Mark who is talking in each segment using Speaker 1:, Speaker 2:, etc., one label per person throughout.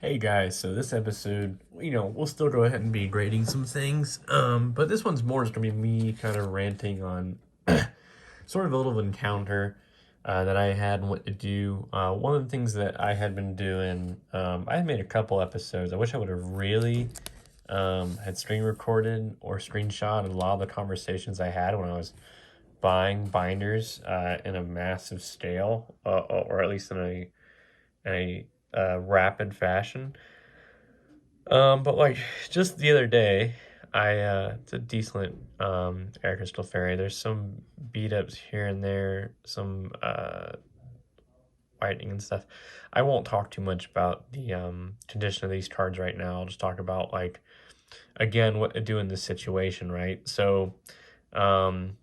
Speaker 1: Hey guys, so this episode, we'll still go ahead and be grading some things. But this one's more just gonna be me kind of ranting on sort of a little encounter that I had and what to do. One of the things that I had been doing, I had made a couple episodes. I wish I would have really had screen recorded or screenshot a lot of the conversations I had when I was buying binders in a massive scale, or at least in a rapid fashion. But like just the other day, it's a decent air crystal fairy. There's some beat ups here and there, some whitening and stuff. I won't talk too much about the condition of these cards right now. I'll just talk about like again what to do in this situation, right? So um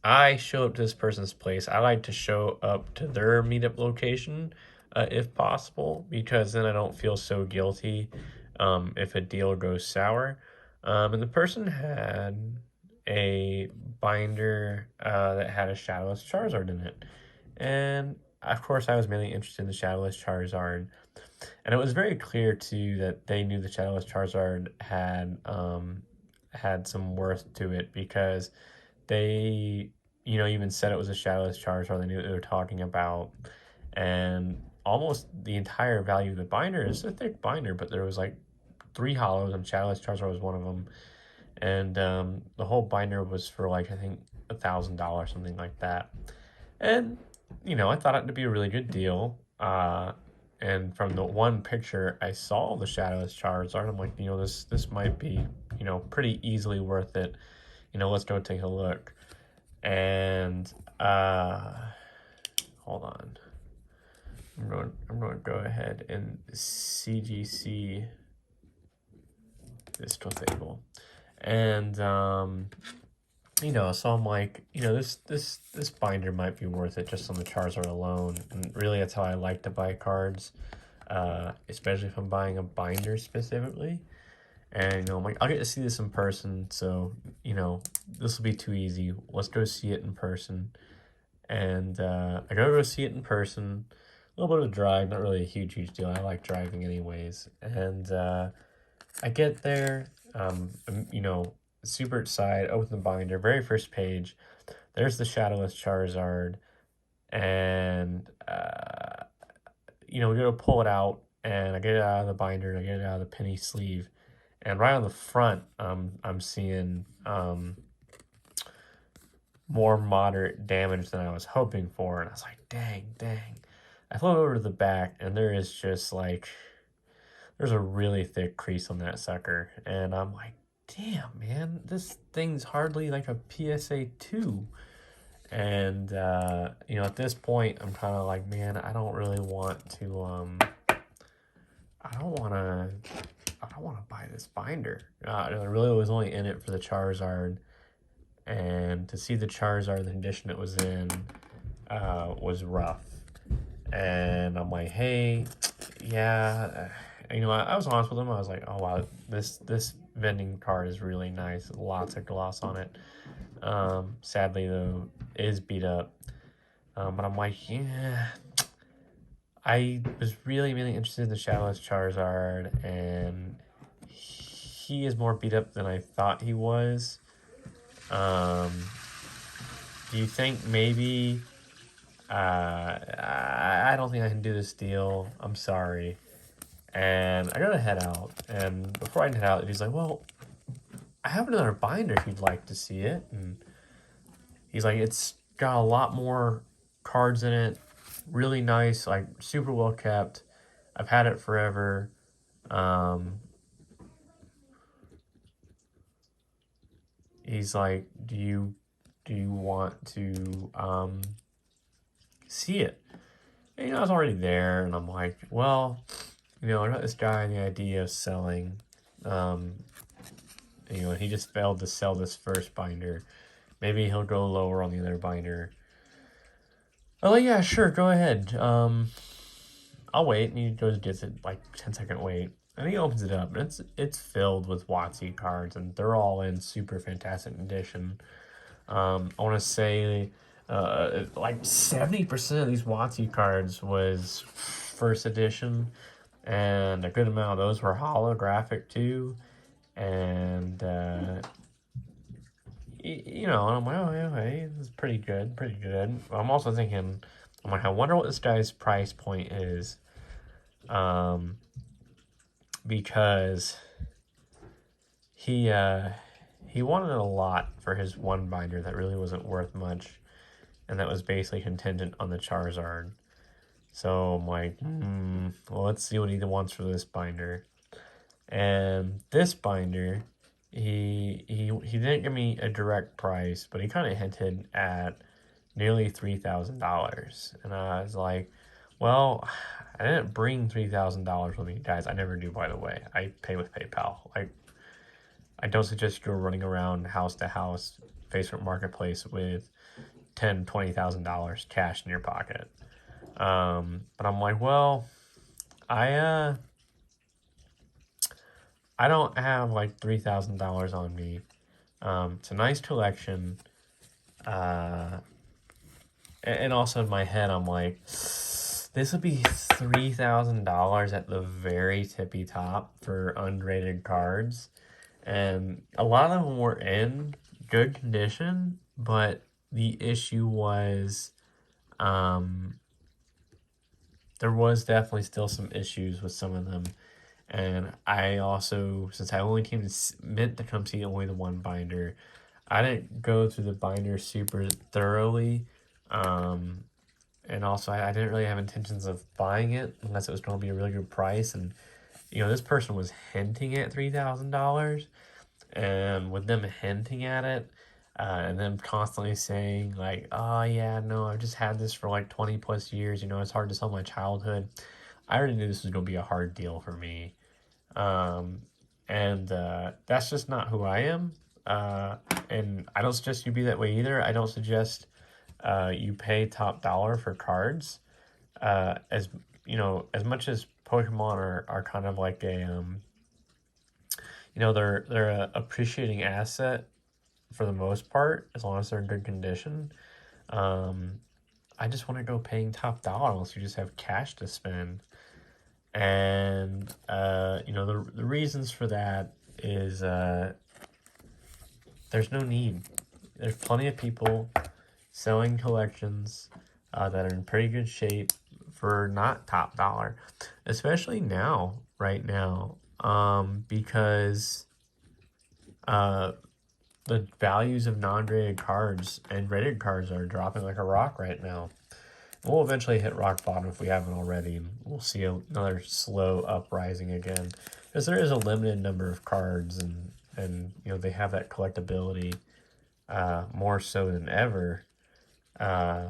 Speaker 1: I show up to this person's place. I like to show up to their meetup location if possible, because then I don't feel so guilty if a deal goes sour. And the person had a binder that had a Shadowless Charizard in it. And of course, I was mainly interested in the Shadowless Charizard. And it was very clear too that they knew the Shadowless Charizard had some worth to it, because they, even said it was a Shadowless Charizard. They knew what they were talking about. And almost the entire value of the binder is a thick binder, but there was like three hollows, and Shadowless Charizard was one of them. And the whole binder was for like, I think, $1,000, something like that. And, I thought it to be a really good deal. And from the one picture I saw the Shadowless Charizard, I'm like, this might be, pretty easily worth it. Let's go take a look. And hold on. I'm going to go ahead and CGC this table. And so I'm like, this binder might be worth it just on the Charizard alone. And really that's how I like to buy cards. Especially if I'm buying a binder specifically. And I'm like, I'll get to see this in person, so this will be too easy. Let's go see it in person. And I go see it in person. A little bit of a drive, not really a huge deal. I like driving anyways. And I get there, super excited, open the binder, very first page. There's the Shadowless Charizard, and we go to pull it out, and I get it out of the binder, and I get it out of the penny sleeve. And right on the front, I'm seeing more moderate damage than I was hoping for. And I was like, dang. I flip over to the back, and there is just like, there's a really thick crease on that sucker. And I'm like, damn, man, this thing's hardly like a PSA 2. And, at this point, I'm kind of like, man, I don't really want to, I don't want to buy this binder. I really was only in it for the Charizard, and to see the Charizard, the condition it was in, was rough. And I'm like, hey, yeah, I was honest with him. I was like, oh wow, this vending card is really nice. Lots of gloss on it. Sadly though, it is beat up. But I'm like, yeah. I was really interested in the Shadowless Charizard, and he is more beat up than I thought he was. Do you think maybe? I don't think I can do this deal. I'm sorry. And I gotta head out. And before I head out, he's like, "Well, I have another binder if you'd like to see it." And he's like, "It's got a lot more cards in it. Really nice, like super well kept. I've had it forever." Um, he's like, "Do you want to see it?" And, I was already there, and I'm like, "Well, I got this guy the idea of selling. Um, he just failed to sell this first binder. Maybe he'll go lower on the other binder." Oh yeah, sure, go ahead. I'll wait. And he goes and gets it, like 10-second wait. And he opens it up, and it's filled with WotC cards, and they're all in super fantastic condition. I want to say like 70% of these WotC cards was first edition, and a good amount of those were holographic too. And you know, and I'm like, oh yeah, hey, this is pretty good, pretty good. I'm also thinking, I'm like, I wonder what this guy's price point is, um, because he uh, he wanted a lot for his one binder that really wasn't worth much, and that was basically contingent on the Charizard. So I'm like, well, let's see what he wants for this binder. And this binder, he didn't give me a direct price, but he kind of hinted at nearly $3,000. And I was like, well, I didn't bring $3,000 with me, guys. I never do, by the way. I pay with PayPal. I don't suggest you go running around house to house, Facebook Marketplace with $20,000 cash in your pocket. But I'm like, well, I uh I don't have like $3,000 on me. It's a nice collection. Uh, and also in my head, I'm like, this would be $3,000 at the very tippy top for unrated cards, and a lot of them were in good condition, but the issue was, um, there was definitely still some issues with some of them. And I also, since I only meant to come see only the one binder, I didn't go through the binder super thoroughly. Um, and also, I didn't really have intentions of buying it unless it was going to be a really good price. And, you know, this person was hinting at $3,000. And with them hinting at it, and them constantly saying, like, oh, yeah, no, I've just had this for like 20 plus years. You know, it's hard to sell my childhood. I already knew this was going to be a hard deal for me. Um, and that's just not who I am. And I don't suggest you be that way either. I don't suggest you pay top dollar for cards. As you know, as much as Pokemon are kind of like a you know, they're a appreciating asset for the most part, as long as they're in good condition. Um, I just want to go paying top dollar unless you just have cash to spend. And you know, the reasons for that is there's no need. There's plenty of people selling collections that are in pretty good shape for not top dollar, especially now, right now, because uh, the values of non-graded cards and graded cards are dropping like a rock right now. We'll eventually hit rock bottom if we haven't already, and we'll see another slow uprising again. Because there is a limited number of cards, and you know, they have that collectability more so than ever. Uh,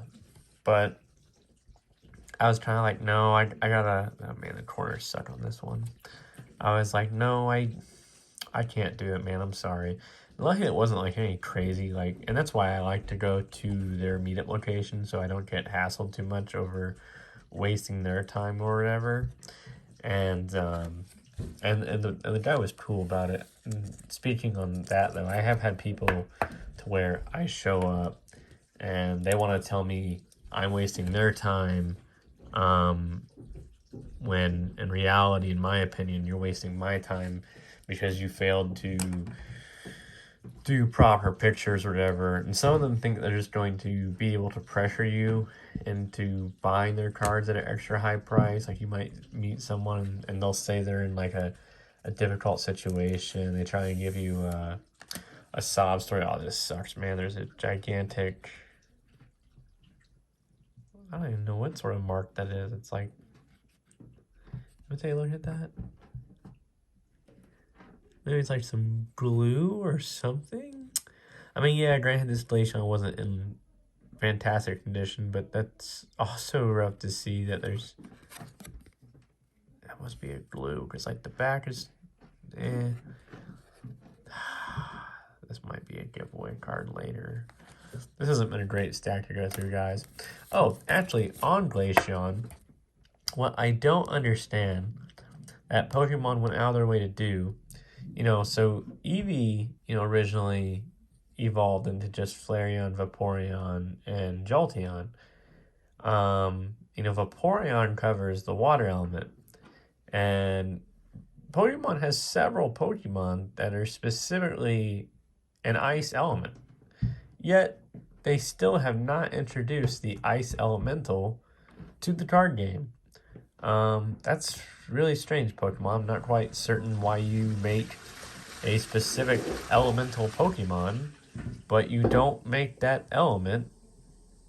Speaker 1: but I was kind of like, no, I gotta. Oh man, the corner's stuck on this one. I was like, no, I can't do it, man. I'm sorry. Luckily, it wasn't like any crazy and that's why I like to go to their meetup location so I don't get hassled too much over wasting their time or whatever. And the guy was cool about it. And speaking on that though, I have had people to where I show up and they want to tell me I'm wasting their time, um, when in reality, in my opinion, you're wasting my time because you failed to do proper pictures or whatever. And some of them think they're just going to be able to pressure you into buying their cards at an extra high price. Like you might meet someone and they'll say they're in like a difficult situation. They try and give you a sob story. Oh, this sucks, man. There's a gigantic, I don't even know what sort of mark that is. It's like, let me take a look at that. Maybe it's like some glue or something. I mean, yeah, granted, this glacier wasn't in fantastic condition, but that's also rough to see that there's. That must be a glue, because like the back is. Eh. This might be a giveaway card later. This hasn't been a great stack to go through, guys. Oh, actually, on Glaceon, what I don't understand that Pokemon went out of their way to do, you know, so Eevee, you know, originally evolved into just Flareon, Vaporeon, and Jolteon. You know, Vaporeon covers the water element, And Pokemon has several Pokemon that are specifically an ice element. Yet, they still have not introduced the ice elemental to the card game. That's really strange, Pokemon. I'm not quite certain why you make a specific elemental Pokemon, but you don't make that element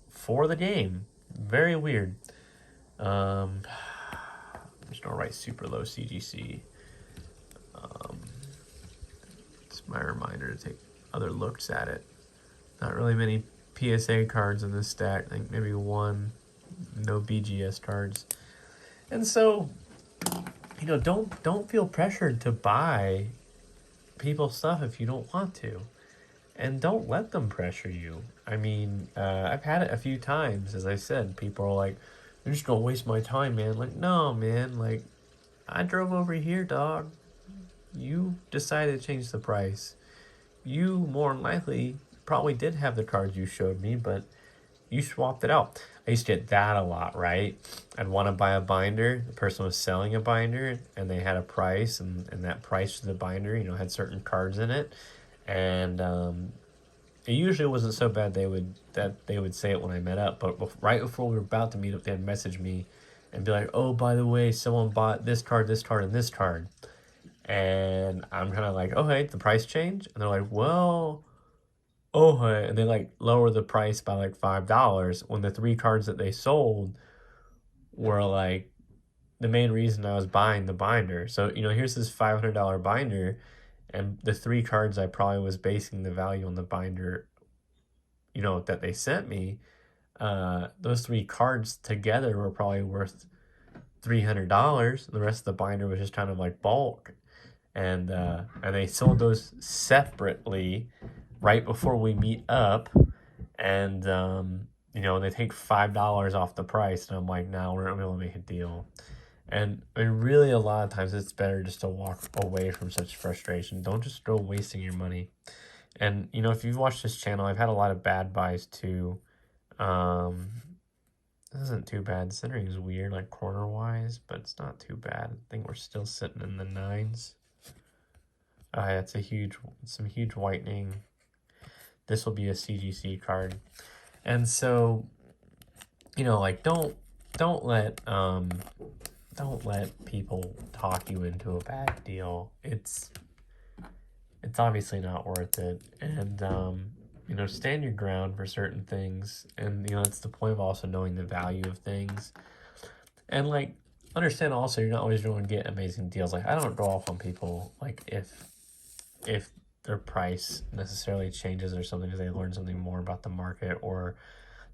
Speaker 1: for the game. Very weird. I'm just gonna write super low CGC. It's my reminder to take other looks at it. Not really many PSA cards in this stack. I think maybe one. No BGS cards. And so, don't feel pressured to buy people's stuff if you don't want to. And don't let them pressure you. I mean, I've had it a few times, as I said. People are like, "You're just gonna waste my time, man." Like, no, man. Like, I drove over here, dog. You decided to change the price. You more than likely probably did have the cards you showed me, but you swapped it out. I used to get that a lot, right? I'd want to buy a binder. The person was selling a binder, and they had a price, and that price for the binder, had certain cards in it, and it usually wasn't so bad they would say it when I met up, but right before we were about to meet up, they'd message me and be like, "Oh, by the way, someone bought this card, and this card," and I'm kind of like, "Oh, hey, the price change?" And they're like, "Well, oh, hey," and they like lower the price by like $5 when the three cards that they sold were like the main reason I was buying the binder. So here's this $500 binder, and the three cards I probably was basing the value on the binder, that they sent me. Those three cards together were probably worth $300. The rest of the binder was just kind of like bulk, and they sold those separately right before we meet up, and they take $5 off the price, and I'm like, no, we're not gonna make a deal. And I mean, really, a lot of times it's better just to walk away from such frustration. Don't just go wasting your money. And if you've watched this channel, I've had a lot of bad buys too. This isn't too bad. The centering is weird, like corner wise, but it's not too bad. I think we're still sitting in the nines. It's some huge whitening. This will be a CGC card, and so like don't let people talk you into a bad deal. It's obviously not worth it, and stand your ground for certain things, and it's the point of also knowing the value of things, and like understand also you're not always going to get amazing deals. Like I don't go off on people like if their price necessarily changes or something because they learn something more about the market or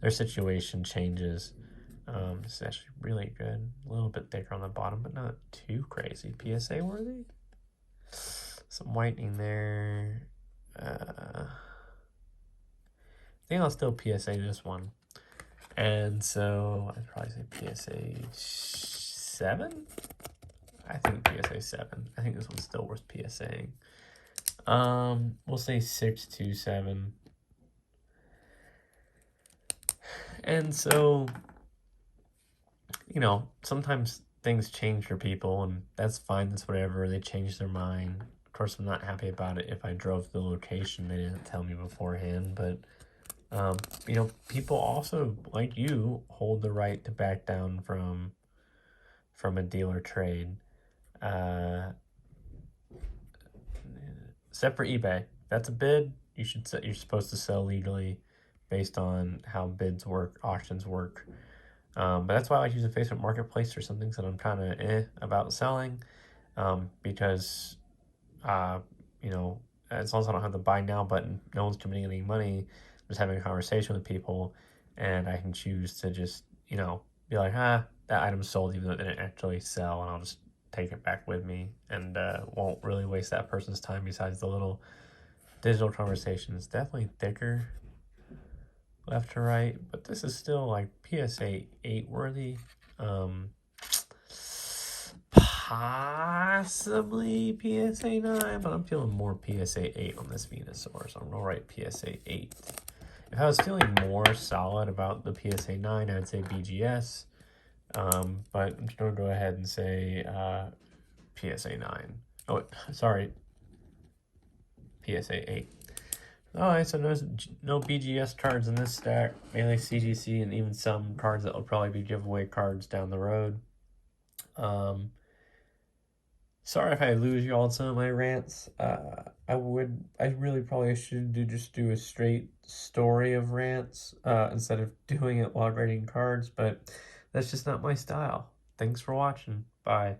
Speaker 1: their situation changes. This is actually really good. A little bit thicker on the bottom, but not too crazy. PSA worthy. Some whitening there. I think I'll still PSA this one. And so I'd probably say PSA 7. I think PSA 7. I think this one's still worth PSAing. We'll say 627. And so, sometimes things change for people, and that's fine. That's whatever. They change their mind. Of course, I'm not happy about it if I drove to the location. They didn't tell me beforehand, but people also, like you, hold the right to back down from a deal or trade. Except for eBay. That's a bid. You're supposed to sell legally based on how bids work, auctions work. But that's why I like using Facebook Marketplace for some things that I'm kind of about selling, because as long as I don't have the buy now button, no one's committing any money. I'm just having a conversation with people, and I can choose to just be like, that item's sold even though it didn't actually sell, and I'll just take it back with me and won't really waste that person's time besides the little digital conversation. It's definitely thicker left to right, but this is still like PSA 8 worthy. Possibly PSA 9, but I'm feeling more PSA 8 on this Venusaur, so I'm gonna write PSA 8. If I was feeling more solid about the PSA 9, I'd say BGS. But I'm just going to go ahead and say PSA 9. Oh, sorry, PSA 8. Alright, so no BGS cards in this stack, mainly CGC and even some cards that will probably be giveaway cards down the road. Sorry if I lose you all in some of my rants. I really probably should do a straight story of rants instead of doing it while writing cards, but that's just not my style. Thanks for watching. Bye.